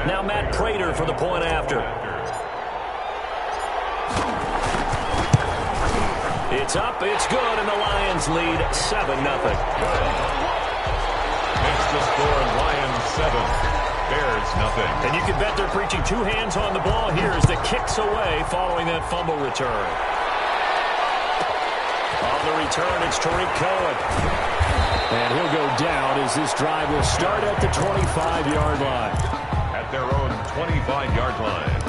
Now Matt Prater for the point after. It's up, it's good, and the Lions lead 7-0. Makes the score Lions 7, Bears nothing. And you can bet they're preaching two hands on the ball here as the kicks away following that fumble return. On the return, it's Tariq Cohen. And he'll go down as this drive will start at the 25-yard line. At their own 25-yard line.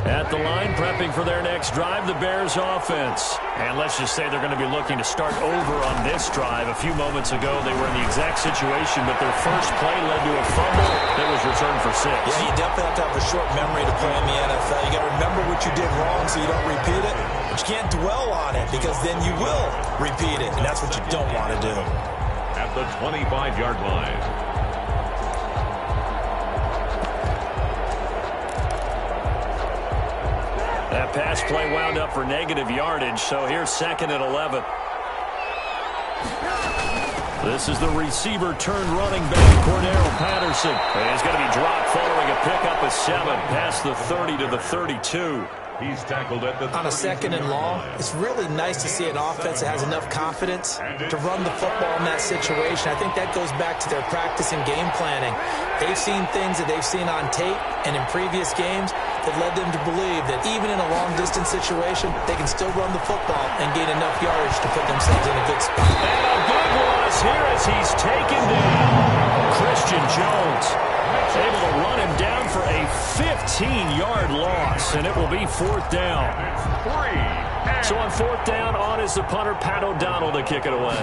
At the line, prepping for their next drive, the Bears offense. And let's just say they're going to be looking to start over on this drive. A few moments ago, they were in the exact situation, but their first play led to a fumble that was returned for 6. Yeah, you definitely have to have a short memory to play in the NFL. You got to remember what you did wrong so you don't repeat it. But you can't dwell on it because then you will repeat it, and that's what you don't want to do. At the 25-yard line. That pass play wound up for negative yardage, so here's 2nd and 11. This is the receiver turned running back, Cordero Patterson. And he's going to be dropped following a pickup of 7 past the 30 to the 32. He's tackled at the on a 2nd and long. It's really nice to see an offense that has enough confidence to run the football in that situation. I think that goes back to their practice and game planning. They've seen things that they've seen on tape and in previous games that led them to believe that even in a long-distance situation, they can still run the football and gain enough yardage to put themselves in a good spot. And a big loss here as he's taken down. Christian Jones able to run him down for a 15-yard loss, and it will be 4th down. So on 4th down, on is the punter, Pat O'Donnell, to kick it away.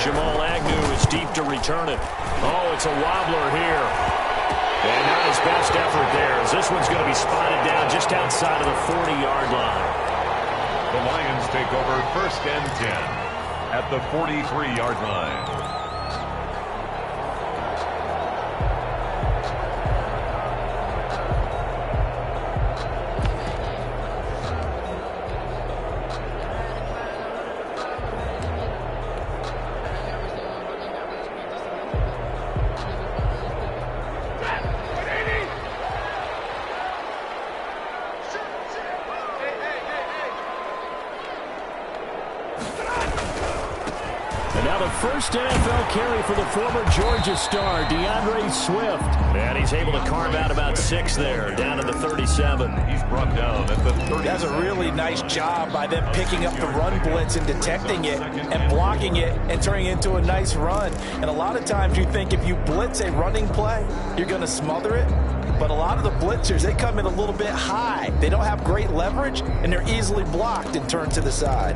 Jamal Agnew is deep to return it. Oh, it's a wobbler here. And not his best effort there, as this one's going to be spotted down just outside of the 40-yard line. The Lions take over 1st and 10 at the 43-yard line. First NFL carry for the former Georgia star, DeAndre Swift. And he's able to carve out about 6 there, down to the 37. He's brought down at the 30. That's a really nice job by them picking up the run blitz and detecting it and blocking it and turning it into a nice run. And a lot of times you think if you blitz a running play, you're going to smother it. But a lot of the blitzers, they come in a little bit high. They don't have great leverage, and they're easily blocked and turned to the side.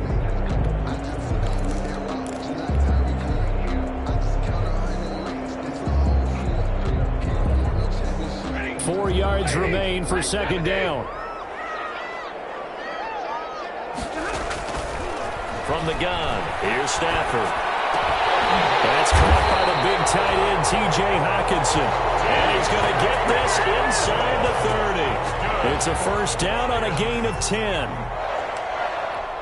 4 yards remain for 2nd down. From the gun, here's Stafford. That's caught by the big tight end, T.J. Hockenson. And he's going to get this inside the 30. It's a 1st down on a gain of 10.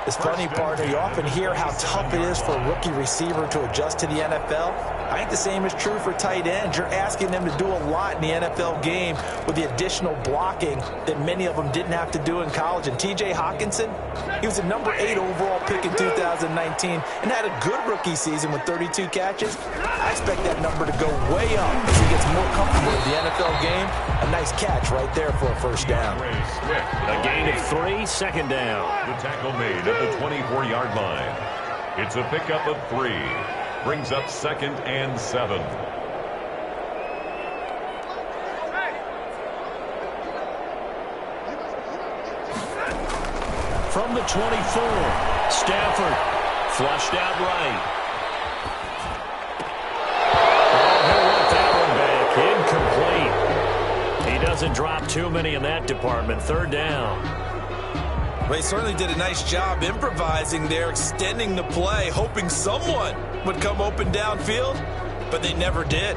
This funny part, you often hear how tough it is for a rookie receiver to adjust to the NFL. I think the same is true for tight ends. You're asking them to do a lot in the NFL game with the additional blocking that many of them didn't have to do in college. And T.J. Hockenson, he was a number 8 overall pick in 2019 and had a good rookie season with 32 catches. I expect that number to go way up as he gets more comfortable with the NFL game. A nice catch right there for a 1st down. A gain of 3, 2nd down. The tackle made at the 24-yard line. It's a pickup of 3. Brings up 2nd and 7. From the 24, Stafford flushed out right. Oh, he'll let that one back. Incomplete. He doesn't drop too many in that department. 3rd down. Well, he certainly did a nice job improvising there, extending the play, hoping someone would come open downfield, but they never did.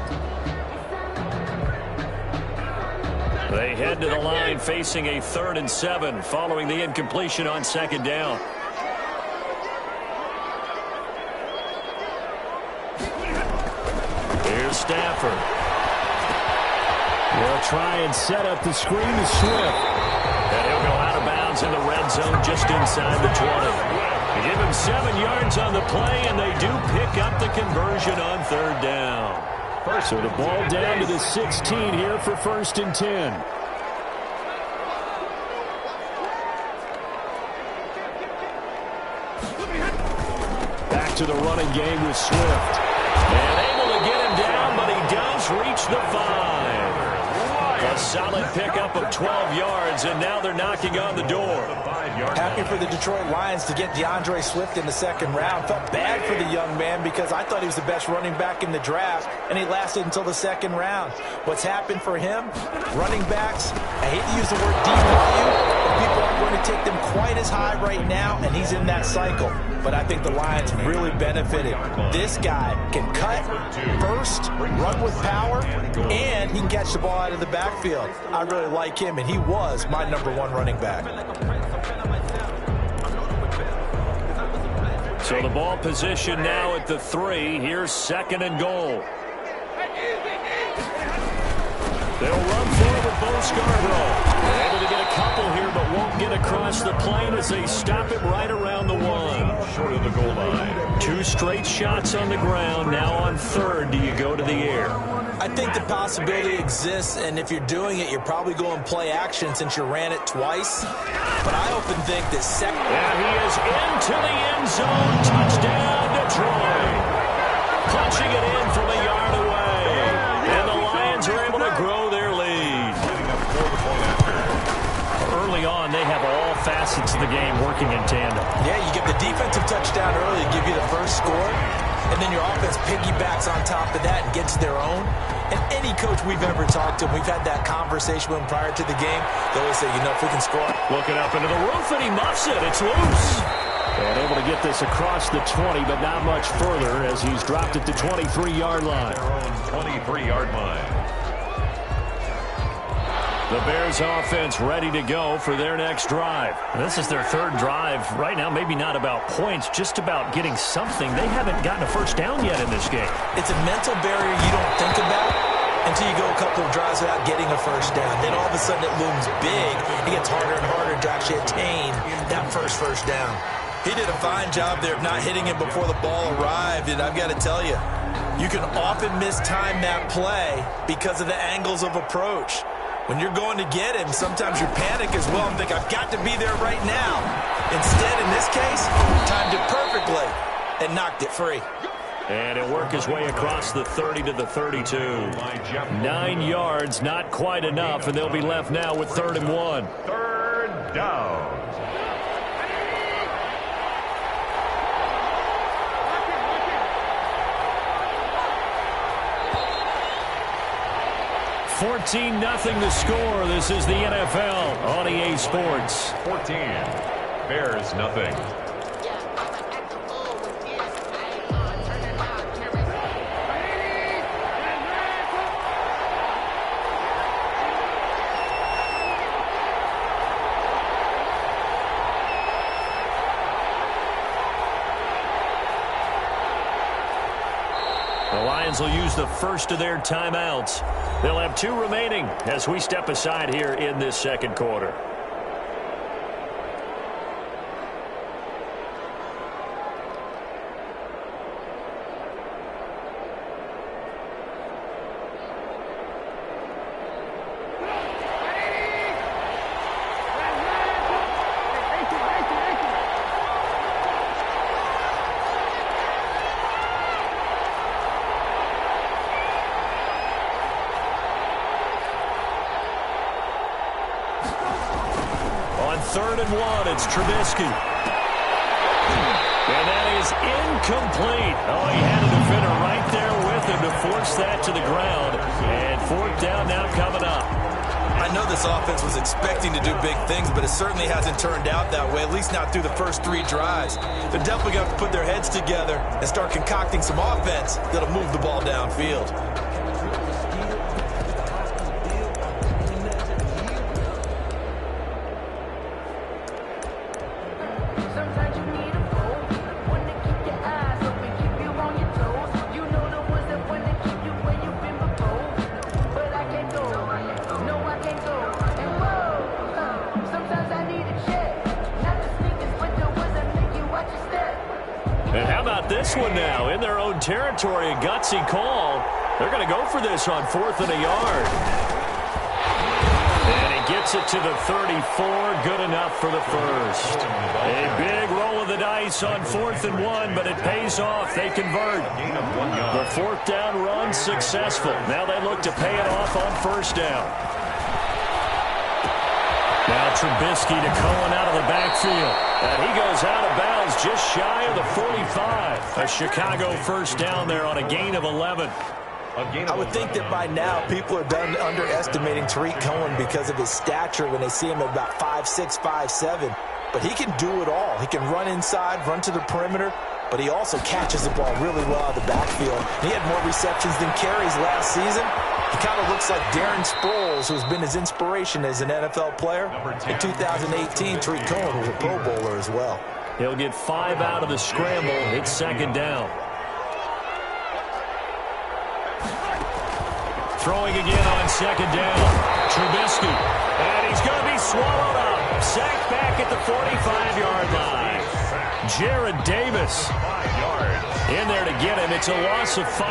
They head to the line facing a 3rd and 7 following the incompletion on 2nd down. Here's Stafford. They'll try and set up the screen to Swift. And he'll go out of bounds in the red zone just inside the 20. They give him 7 yards on the play, and they do pick up the conversion on 3rd down. So the ball down to the 16 here for 1st and 10. Back to the running game with Swift. And able to get him down, but he does reach the 5. A solid pickup of 12 yards, and now they're knocking on the door. Happy for the Detroit Lions to get DeAndre Swift in the 2nd round. Felt bad for the young man because I thought he was the best running back in the draft, and he lasted until the 2nd round. What's happened for him? Running backs, I hate to use the word devalue, but people aren't going to take them quite as high right now, and he's in that cycle. But I think the Lions really benefited. This guy can cut, burst, run with power, and he can catch the ball out of the backfield. I really like him, and he was my #1 running back. So the ball position now at the 3. Here's 2nd and goal. They'll run forward with Bo Scarborough. They're able to get a couple here, but won't get across the plane as they stop it right around the 1. Short of the goal line. 2 straight shots on the ground. Now on 3rd, do you go to the air? I think the possibility exists, and if you're doing it, you're probably going play action since you ran it twice. But I often think that second... And he is into the end zone. Touchdown, Detroit. Punching it in from a yard away. And the Lions are able to grow their lead. Early on, they have all facets of the game working in tandem. Yeah, you get the defensive touchdown early, give you the first score, and then your offense piggybacks on top of that and gets their own. And any coach we've ever talked to, we've had that conversation with him prior to the game. They always say, you know, if we can score. Looking up into the roof, and he muffs it. It's loose. And able to get this across the 20, but not much further as he's dropped it to 23-yard line. Their own 23-yard line. The Bears offense ready to go for their next drive. This is their 3rd drive. Right now, maybe not about points, just about getting something. They haven't gotten a first down yet in this game. It's a mental barrier you don't think about until you go a couple of drives without getting a first down. Then all of a sudden it looms big. It gets harder and harder to actually attain that first down. He did a fine job there of not hitting him before the ball arrived, and I've got to tell you, you can often mistime that play because of the angles of approach. When you're going to get him, sometimes you panic as well and think, I've got to be there right now. Instead, in this case, timed it perfectly and knocked it free. And he'll work his way across the 30 to the 32. 9 yards, not quite enough, and they'll be left now with 3rd and 1. 3rd down. $14-0 the score. This is the NFL on EA Sports. 14. Bears nothing. The Lions will use the first of their timeouts. They'll have 2 remaining as we step aside here in this 2nd quarter. On 3rd and 1, it's Trubisky. And that is incomplete. Oh, he had a defender right there with him to force that to the ground. And 4th down now coming up. I know this offense was expecting to do big things, but it certainly hasn't turned out that way, at least not through the first 3 drives. They're definitely going to have to put their heads together and start concocting some offense that'll move the ball downfield. And how about this one now? In their own territory, a gutsy call. They're going to go for this on 4th and a yard. And he gets it to the 34. Good enough for the first. A big roll of the dice on 4th and 1, but it pays off. They convert. The 4th down run successful. Now they look to pay it off on 1st down. Now Trubisky to Cohen out of the backfield. And he goes out of bounds just shy of the 45. A Chicago 1st down there on a gain of 11. I would think that by now people are done underestimating Tariq Cohen because of his stature when they see him at about 5'6", 5'7". But he can do it all. He can run inside, run to the perimeter, but he also catches the ball really well out of the backfield. He had more receptions than carries last season. He kind of looks like Darren Sproles, who's been his inspiration as an NFL player. In 2018, Tariq Cohen was a Pro Bowler as well. He'll get 5 out of the scramble. It's 2nd down. Throwing again on 2nd down. Trubisky. And he's going to be swallowed up. Sacked back at the 45-yard line. Jared Davis in there to get him. It's a loss of 5.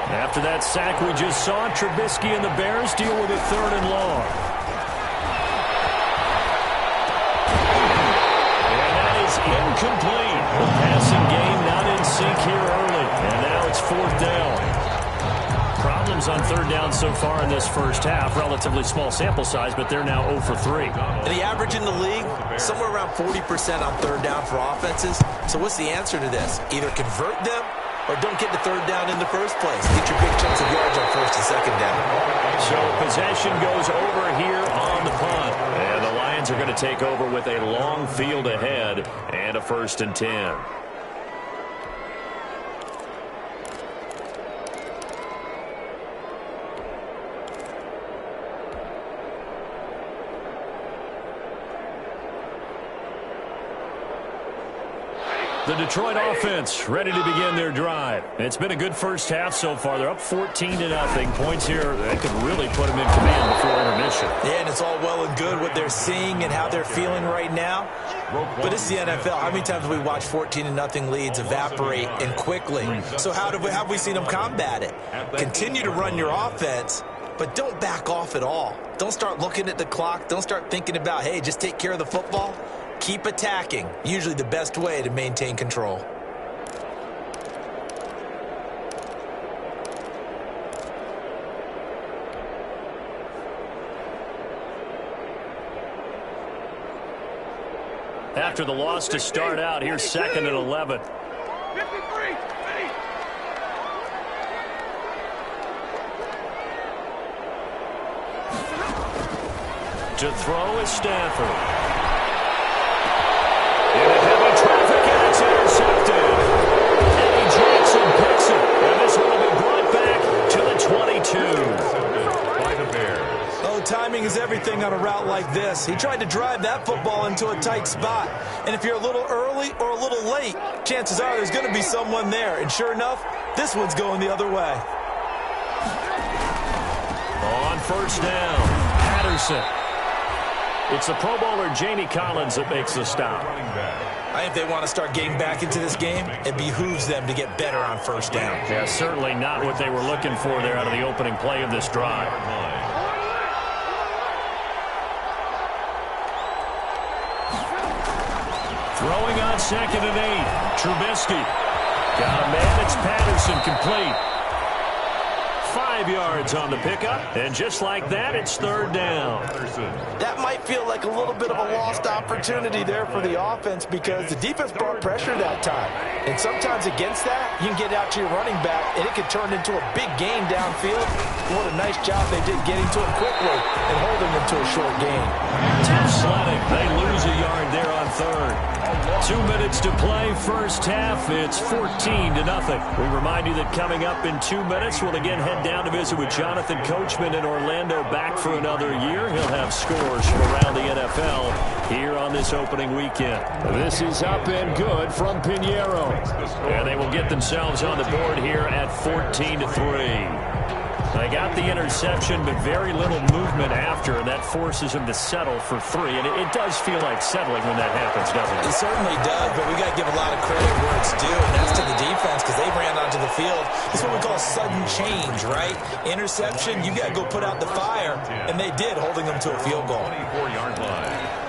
After that sack we just saw, Trubisky and the Bears deal with a 3rd and long. And that is incomplete. The passing game not in sync here early. And now it's 4th down. Problems on 3rd down so far in this first half. Relatively small sample size, but they're now 0 for 3. And the average in the league, somewhere around 40% on 3rd down for offenses. So what's the answer to this? Either convert them or don't get the 3rd down in the first place. Get your big chunks of yards on 1st and 2nd down. So possession goes over here on the punt. And the Lions are going to take over with a long field ahead and a 1st and 10. The Detroit offense ready to begin their drive. It's been a good first half so far. They're up 14-0. Points here that could really put them in command before intermission. Yeah, and it's all well and good what they're seeing and how they're feeling right now. But it's the NFL. How many times have we watched 14-0 leads evaporate and quickly? So how have we seen them combat it? Continue to run your offense, but don't back off at all. Don't start looking at the clock. Don't start thinking about, hey, just take care of the football. Keep attacking. Usually the best way to maintain control. After the loss to start out, here's 2nd and 11. To throw is Stafford. Into heavy traffic, and it's intercepted. Eddie Jackson picks it, and this one will be brought back to the 22. By the Bears. Oh, timing is everything on a route like this. He tried to drive that football into a tight spot. And if you're a little early or a little late, chances are there's going to be someone there. And sure enough, this one's going the other way. On 1st down, Patterson. It's the Pro Bowler Jamie Collins that makes the stop. I think if they want to start getting back into this game, it behooves them to get better on 1st down. Yeah, certainly not what they were looking for there out of the opening play of this drive. Throwing on 2nd and 8. Trubisky. Got a man. It's Patterson complete. 5 yards on the pickup, and just like that, it's 3rd down. That might feel like a little bit of a lost opportunity there for the offense because the defense brought pressure that time. And sometimes against that, you can get out to your running back, and it could turn into a big gain downfield. What a nice job they did getting to him quickly and holding him to a short gain. Tough sledding. They lose a yard there on 3rd. 2 minutes to play, first half. It's 14-0. We remind you that coming up in 2 minutes, we'll again head down to visit with Jonathan Coachman in Orlando, back for another year. He'll have scores from around the NFL here on this opening weekend. This is up and good from Pinheiro. And they will get themselves on the board here at 14-3. They got the interception, but very little movement after, and that forces him to settle for 3. And it does feel like settling when that happens, doesn't it? It certainly does, but we got to give a lot of credit where it's due, and that's to the defense because they ran onto the field. It's what we call sudden change, right? Interception, you got to go put out the fire, and they did, holding them to a field goal. 24-yard line.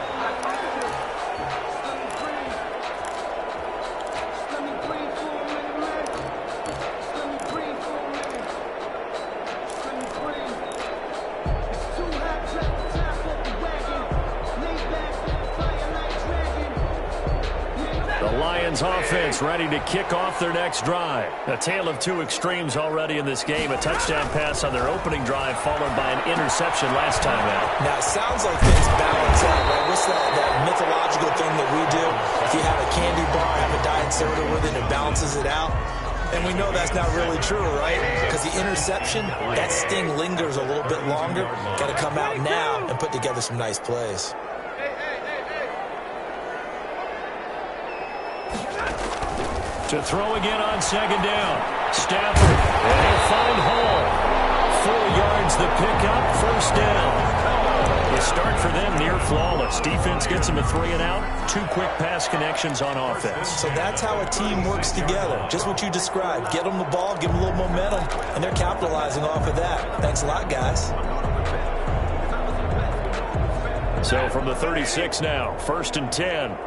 Offense ready to kick off their next drive. A tale of two extremes already in this game. A touchdown pass on their opening drive followed by an interception last time out. Now, it sounds like things balance out, right? What's that mythological thing that we do? If you have a candy bar, have a diet soda with it, it balances it out. And we know that's not really true, right? Because the interception, that sting lingers a little bit longer. Got to come out now and put together some nice plays. To throw again on second down. Stafford, and he'll find Hall. 4 yards the pickup, first down. The start for them near flawless. Defense gets them a 3 and out. 2 quick pass connections on offense. So that's how a team works together. Just what you described. Get them the ball, give them a little momentum, and they're capitalizing off of that. Thanks a lot, guys. So from the 36 now, 1st and 10.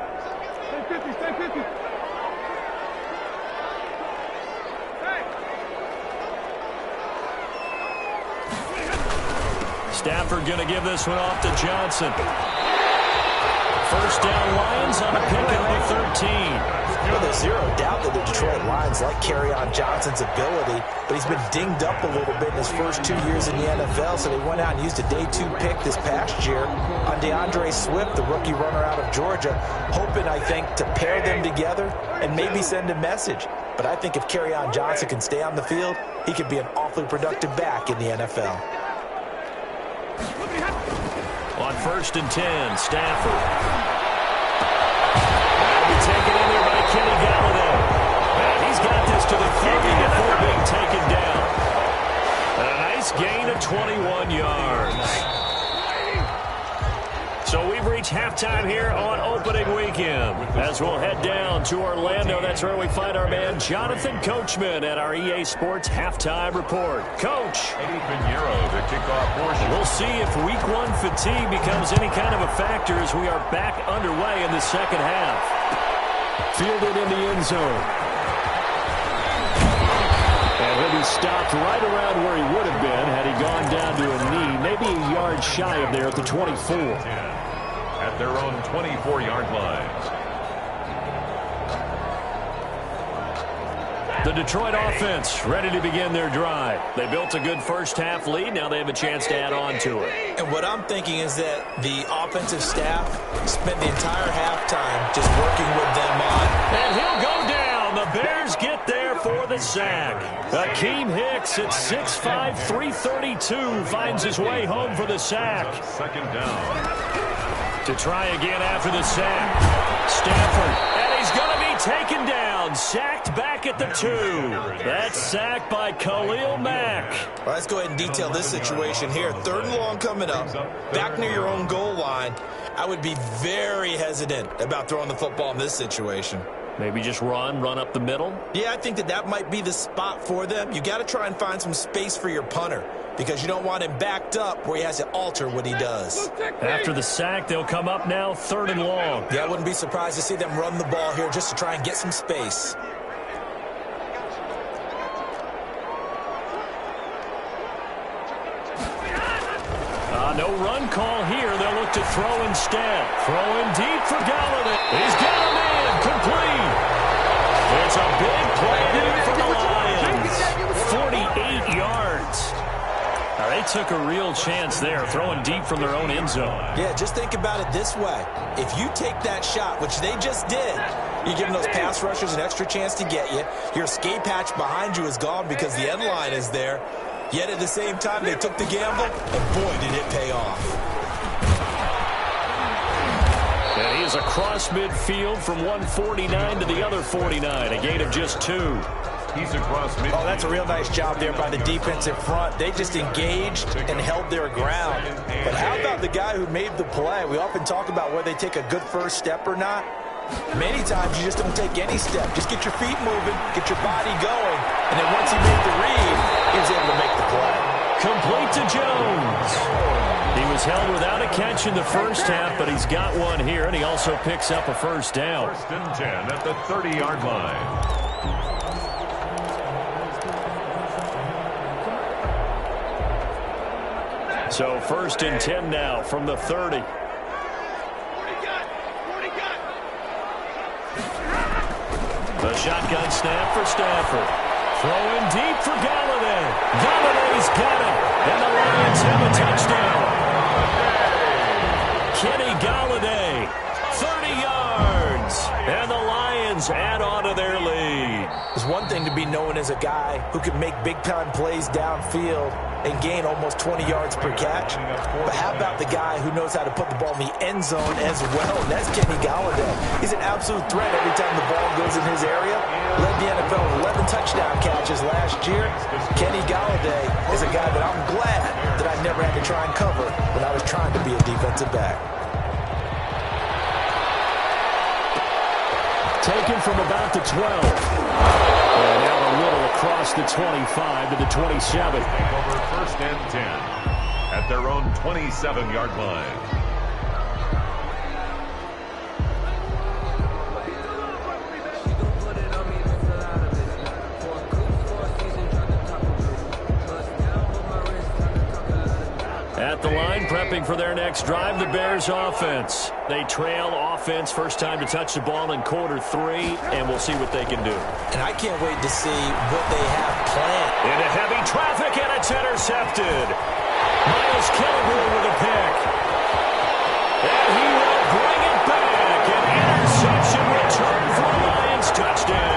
Stafford going to give this one off to Johnson. First down, Lions on a pickup of 13. Well, there's zero doubt that the Detroit Lions like Kerryon Johnson's ability, but he's been dinged up a little bit in his first 2 years in the NFL, so they went out and used a day 2 pick this past year on DeAndre Swift, the rookie runner out of Georgia, hoping, I think, to pair them together and maybe send a message. But I think if Kerryon Johnson can stay on the field, he could be an awfully productive back in the NFL. On 1st and 10, Stafford. That'll be taken in there by Kenny Galladay. And he's got this to the 30 before being taken down. And a nice gain of 21 yards. So we've reached halftime here on opening weekend. As we'll head down to Orlando, that's where we find our man Jonathan Coachman at our EA Sports Halftime Report. Coach. Eddie Pinheiro, the kickoff portion. We'll see if week 1 fatigue becomes any kind of a factor as we are back underway in the second half. Fielded in the end zone. And he'll be stopped right around where he would have been had he gone down to a knee, maybe a yard shy of there at the 24. At their own 24-yard line. The Detroit offense ready to begin their drive. They built a good first half lead. Now they have a chance to add on to it. And what I'm thinking is that the offensive staff spent the entire halftime just working with them on. And he'll go down. The Bears get there for the sack. Akeem Hicks at 6'5", 332 finds his way home for the sack. Second down. To try again after the sack. Stafford, and he's going to be taken down. Sacked back at the 2. That's sacked by Khalil Mack. Well, let's go ahead and detail this situation here. 3rd and long coming up. Back near your own goal line. I would be very hesitant about throwing the football in this situation. Maybe just run up the middle? Yeah, I think that might be the spot for them. You got to try and find some space for your punter because you don't want him backed up where he has to alter what he does. After the sack, they'll come up now 3rd and long. Yeah, I wouldn't be surprised to see them run the ball here just to try and get some space. No run call here. They'll look to throw instead. Throwing deep for Galladay. He's got him in. Complete. It's a big play there for the Lions. 48 yards. Now, they took a real chance there, throwing deep from their own end zone. Yeah, just think about it this way. If you take that shot, which they just did, you're giving those pass rushers an extra chance to get you. Your escape hatch behind you is gone because the end line is there. Yet at the same time, they took the gamble, and boy, did it pay off. And he is across midfield from 149 to the other 49, a gain of just 2. He's across mid. Oh, that's a real nice job there by the defense in front. They just engaged and held their ground. But how about the guy who made the play? We often talk about whether they take a good first step or not. Many times you just don't take any step. Just get your feet moving, get your body going. And then once he made the read, he was able to make the play. Complete to Jones. He was held without a catch in the first half, but he's got one here, and he also picks up a first down. First and 10 at the 30-yard line. So first and 10 now from the 30. The shotgun snap for Stafford. Throwing deep for Galladay. Galladay's got it. And the Lions have a touchdown. Kenny Galladay, 30 yards. And the Lions add on to their lead. It's one thing to be known as a guy who can make big-time plays downfield and gain almost 20 yards per catch. But how about the guy who knows how to put the ball in the end zone as well? And that's Kenny Galladay. He's an absolute threat every time the ball goes in his area. Led the NFL with 11 touchdown catches last year. Kenny Galladay is a guy that I'm glad that I never had to try and cover when I was trying to be a defensive back. Taken from about the 12. And out a little across the 25 to the 27. Take over first and 10 at their own 27-yard line. At the line, prepping for their next drive, the Bears offense. They trail offense, first time to touch the ball in quarter 3, and we'll see what they can do. And I can't wait to see what they have planned. Into heavy traffic, and it's intercepted. Miles Killebrew with a pick. And he will bring it back. An interception return for a Lions touchdown.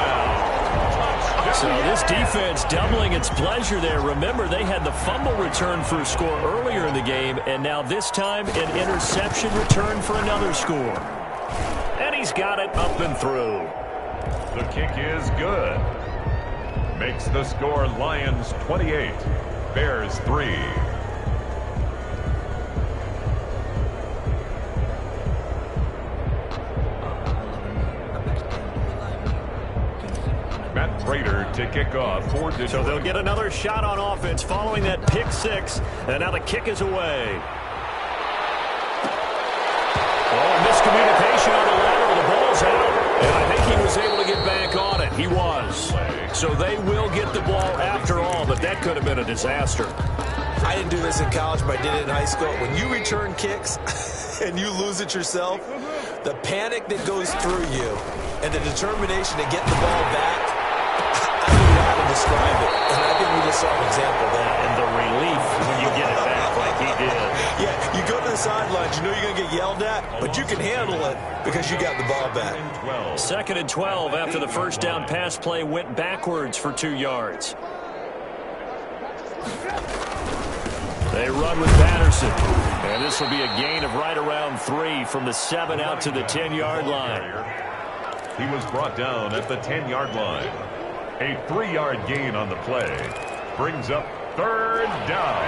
So this defense doubling its pleasure there. Remember, they had the fumble return for a score earlier in the game, and now this time an interception return for another score. And he's got it up and through. The kick is good. Makes the score Lions 28, Bears 3. Prater to kick off for Detroit. So they'll get another shot on offense following that pick 6, and now the kick is away. Oh, miscommunication on the lateral. The ball's out, and I think he was able to get back on it. He was. So they will get the ball after all, but that could have been a disaster. I didn't do this in college, but I did it in high school. When you return kicks and you lose it yourself, the panic that goes through you and the determination to get the ball back, describe it, and I think we just saw an example there. And the relief when you get it back like he did. Yeah, you go to the sidelines, you know you're going to get yelled at, but you can handle it because you got the ball back. 2nd and 12 after the first down pass play went backwards for 2 yards. They run with Patterson, and this will be a gain of right around 3 from the 7 out to the 10-yard line. He was brought down at the 10-yard line. A 3-yard gain on the play brings up 3rd down.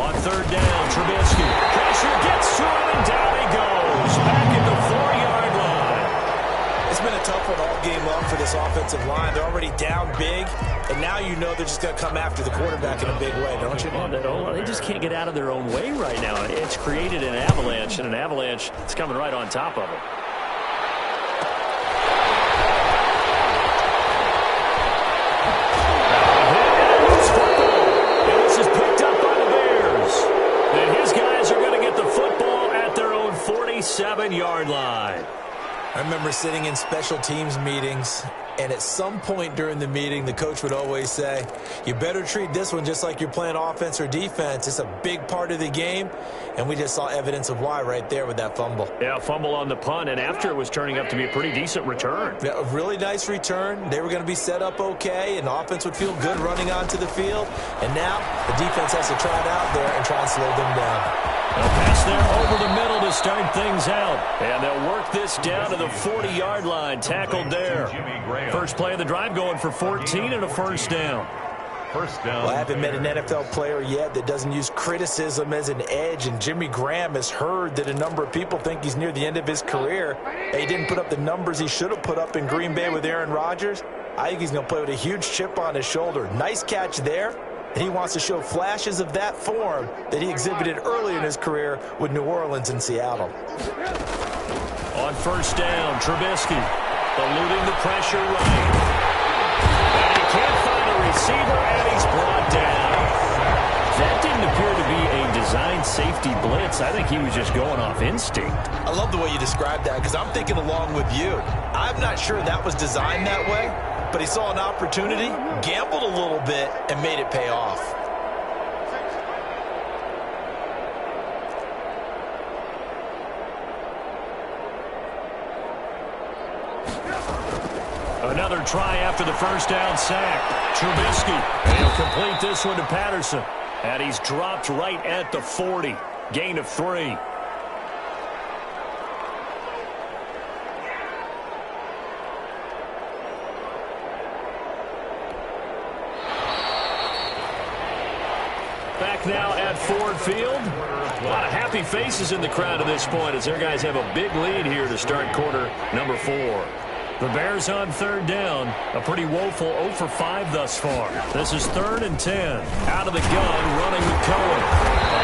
On 3rd down, Trubisky. Pressure gets to him, and down he goes. Back at the 4-yard line. It's been a tough one all game long for this offensive line. They're already down big, and now you know they're just going to come after the quarterback in a big way, don't you? They just can't get out of their own way right now. It's created an avalanche, and an avalanche is coming right on top of it. And this is picked up by the Bears. And his guys are going to get the football at their own 47-yard line. I remember sitting in special teams meetings, and at some point during the meeting, the coach would always say, you better treat this one just like you're playing offense or defense. It's a big part of the game, and we just saw evidence of why right there with that fumble. Yeah, fumble on the punt, and after it was turning up to be a pretty decent return. Yeah, a really nice return. They were going to be set up okay, and the offense would feel good running onto the field. And now the defense has to try it out there and try and slow them down. They'll pass there over the middle to start things out. And they'll work this down to the 40-yard line. Tackled there. First play of the drive going for 14 and a first down. First down. Well, I haven't met an NFL player yet that doesn't use criticism as an edge, and Jimmy Graham has heard that a number of people think he's near the end of his career. He didn't put up the numbers he should have put up in Green Bay with Aaron Rodgers. I think he's going to play with a huge chip on his shoulder. Nice catch there, and he wants to show flashes of that form that he exhibited early in his career with New Orleans and Seattle. On first down, Trubisky eluding the pressure right. And he can't find a receiver, and he's brought down. That didn't appear to be a designed safety blitz. I think he was just going off instinct. I love the way you described that because I'm thinking along with you. I'm not sure that was designed that way, but he saw an opportunity, gambled a little bit, and made it pay off. Another try after the first down sack. Trubisky, and he'll complete this one to Patterson. And he's dropped right at the 40. Gain of 3. Back now at Ford Field. A lot of happy faces in the crowd at this point as their guys have a big lead here to start quarter number 4. The Bears on third down. A pretty woeful 0 for 5 thus far. This is 3rd and 10. Out of the gun, running with Cohen.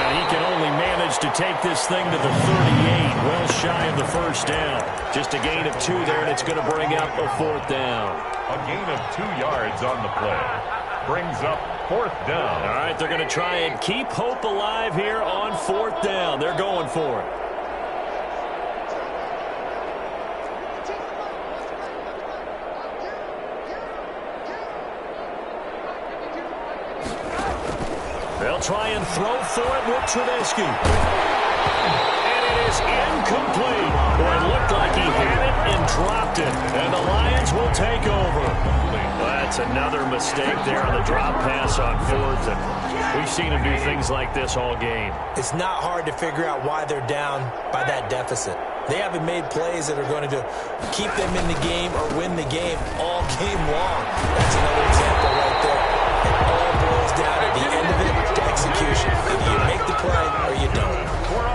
And he can only manage to take this thing to the 38. Well shy of the first down. Just a gain of 2 there, and it's going to bring up a 4th down. A gain of 2 yards on the play. Brings up 4th down. All right, they're going to try and keep hope alive here on 4th down. They're going for it. They'll try and throw for it with Trubisky. And it is incomplete. Boy, it looked like he had it and dropped it. And the Lions will take over. That's another mistake there on the drop pass on 4th. And we've seen him do things like this all game. It's not hard to figure out why they're down by that deficit. They haven't made plays that are going to keep them in the game or win the game all game long. That's another example right there. It all boils down at the end of it to execution. Either you make the play or you don't.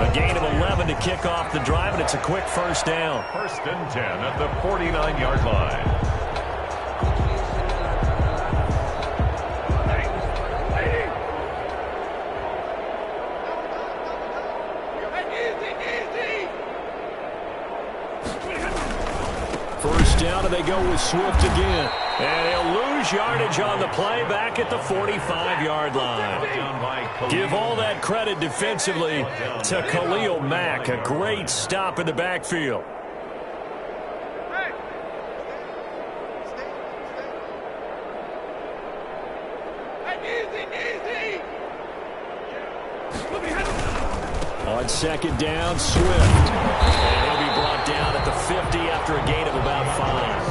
A gain of 11 to kick off the drive, and it's a quick first down. 1st and 10 at the 49-yard line. First down, and they go with Swift again. And he'll lose yardage on the play back at the 45-yard line. Give all that credit defensively to Khalil Mack. A great stop in the backfield. On second down, Swift. And he'll be brought down at the 50 after a gain of about 5.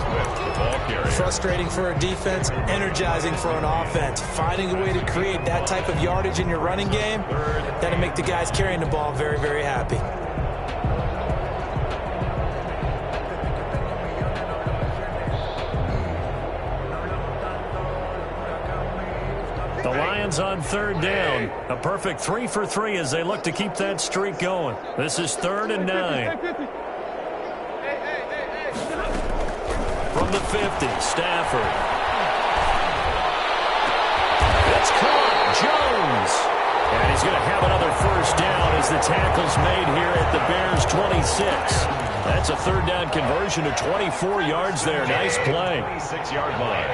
Frustrating for a defense, energizing for an offense. Finding a way to create that type of yardage in your running game, that'll make the guys carrying the ball very, very happy. The Lions on third down. A perfect 3 for 3 as they look to keep that streak going. This is 3rd and 9. From the 50, Stafford. It's caught. Jones. And he's going to have another first down as the tackle's made here at the Bears' 26. That's a 3rd down conversion to 24 yards there. Nice play. 26-yard line.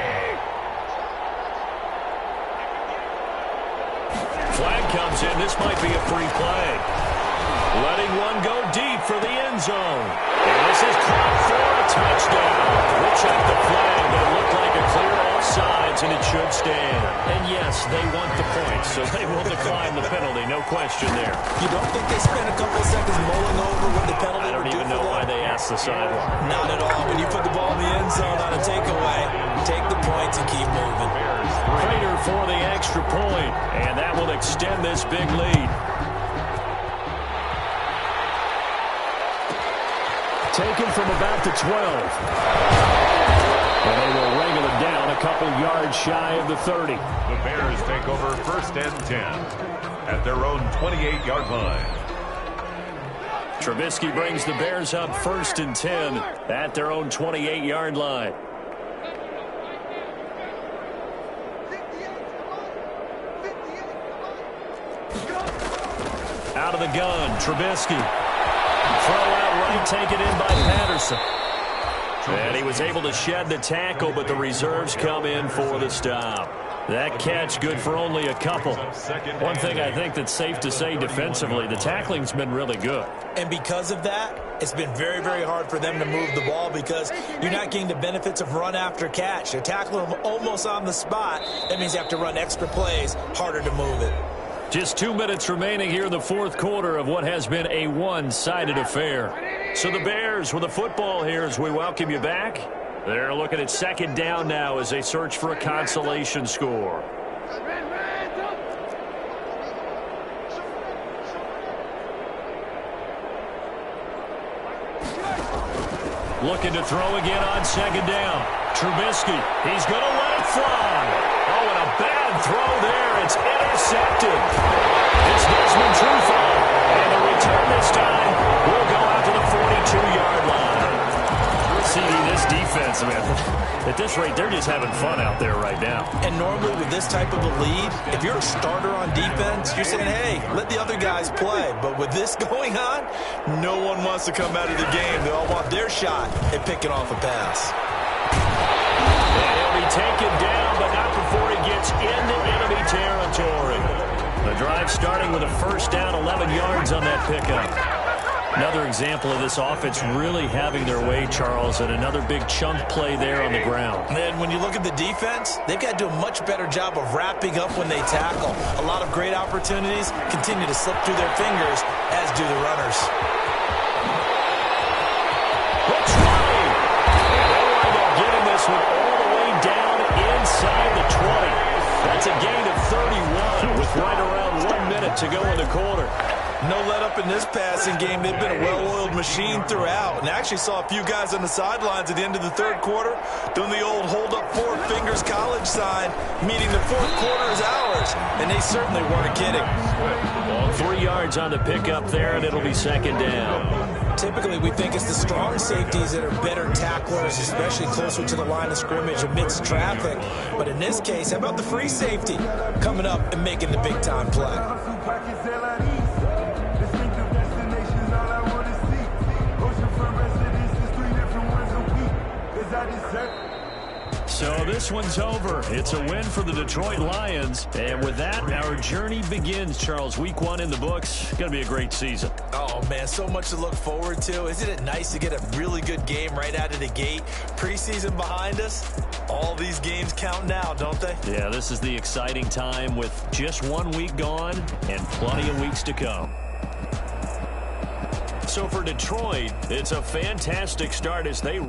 Flag comes in. This might be a free play. Letting one go deep for the end zone. And this is caught for a touchdown. We'll check the flag, but it looked like a clear offsides, and it should stand. And yes, they want the points, so they will decline the penalty. No question there. You don't think they spent a couple of seconds mulling over what the penalty I don't even know why they asked the sideline. Not at all. When you put the ball in the end zone on a takeaway, take the points and keep moving. Prater for the extra point, and that will extend this big lead. taken from about the 12. And they will wrangle it down a couple yards shy of the 30. The Bears take over 1st and 10 at their own 28-yard line. Trubisky brings the Bears up 1st and 10 at their own 28-yard line. Out of the gun, Trubisky. Throw out right, taken in by Patterson. And he was able to shed the tackle, but the reserves come in for the stop. That catch good for only a couple. One thing I think that's safe to say defensively, the tackling's been really good. And because of that, it's been very, very hard for them to move the ball because you're not getting the benefits of run after catch. They're tackling them almost on the spot. That means you have to run extra plays, harder to move it. Just 2 minutes remaining here in the 4th quarter of what has been a one-sided affair. So the Bears with the football here as we welcome you back. They're looking at 2nd down now as they search for a consolation score. Looking to throw again on 2nd down. Trubisky, he's going to let it fly. Oh, and a bad throw there. It's intercepted. It's Desmond Trufant. And the return this time will go out to the 42-yard line. CD, this defense, man, at this rate, they're just having fun out there right now. And normally with this type of a lead, if you're a starter on defense, you're saying, hey, let the other guys play. But with this going on, no one wants to come out of the game. They all want their shot at picking off a pass. And he'll be taken down, but not before he gets into enemy territory. The drive starting with a 1st down, 11 yards on that pickup. Another example of this offense really having their way, Charles, and another big chunk play there on the ground. And when you look at the defense, they've got to do a much better job of wrapping up when they tackle. A lot of great opportunities continue to slip through their fingers, as do the runners. Looks right. And they wind up getting this one all the way down inside the 20. That's a gain of 31 with right around 1 minute to go in the quarter. No let up in this passing game. They've been a well-oiled machine throughout. And I actually saw a few guys on the sidelines at the end of the 3rd quarter doing the old hold up 4 fingers college sign, meaning the 4th quarter is ours. And they certainly weren't kidding. Well, 3 yards on the pickup there, and it'll be 2nd down. Typically, we think it's the strong safeties that are better tacklers, especially closer to the line of scrimmage amidst traffic. But in this case, how about the free safety coming up and making the big-time play? So this one's over. It's a win for the Detroit Lions. And with that, our journey begins, Charles. Week 1 in the books. Going to be a great season. Oh, man, so much to look forward to. Isn't it nice to get a really good game right out of the gate? Preseason behind us. All these games count now, don't they? Yeah, this is the exciting time with just 1 week gone and plenty of weeks to come. So for Detroit, it's a fantastic start as they